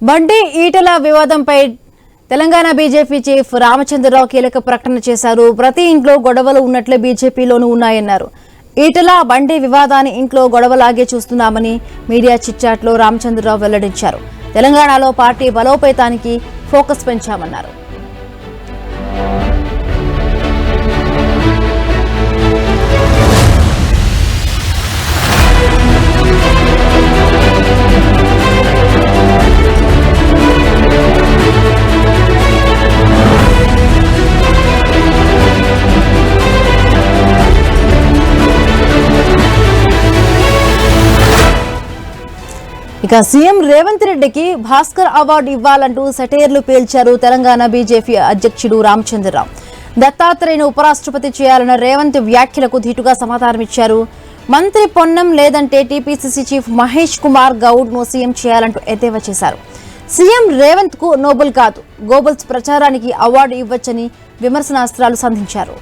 బండి ఈటల వివాదంపై Telangana BJP chief Ramachandra Rao కీలక ప్రకటన చేశారు. ప్రతి ఇంట్లో గొడవలు ఉన్నట్లే బీజేపీలోనూ ఉన్నాయన్నారు. ఈటల బండి వివాదాన్ని ఇంట్లో గొడవలాగే చూస్తున్నామని మీడియా చిట్చాట్లో రామచంద్రరావు వెల్లడించారు. తెలంగాణలో పార్టీ బలోపేతానికి ఫోకస్ పెంచామన్నారు. ఇక సీఎం రేవంత్ రెడ్డికి భాస్కర్ అవార్డు ఇవ్వాలంటూ సెటైర్లు పేల్చారు తెలంగాణ బీజేపీ అధ్యక్షుడు రామచంద్రరావు. దత్తాత్రేయను ఉపరాష్ట్రపతి చేయాలన్న రేవంత్ వ్యాఖ్యలకు ధీటుగా సమాధానమిచ్చారు. మంత్రి పొన్నం లేదంటే టీపీసీసీ చీఫ్ మహేష్ కుమార్ గౌడ్ ను సీఎం చేయాలంటూ ఎద్దేవా చేశారు. సీఎం రేవంత్ కు నోబెల్ కాదు, గోబల్స్ ప్రచారానికి అవార్డు ఇవ్వొచ్చని విమర్శనాస్త్రాలు సంధించారు.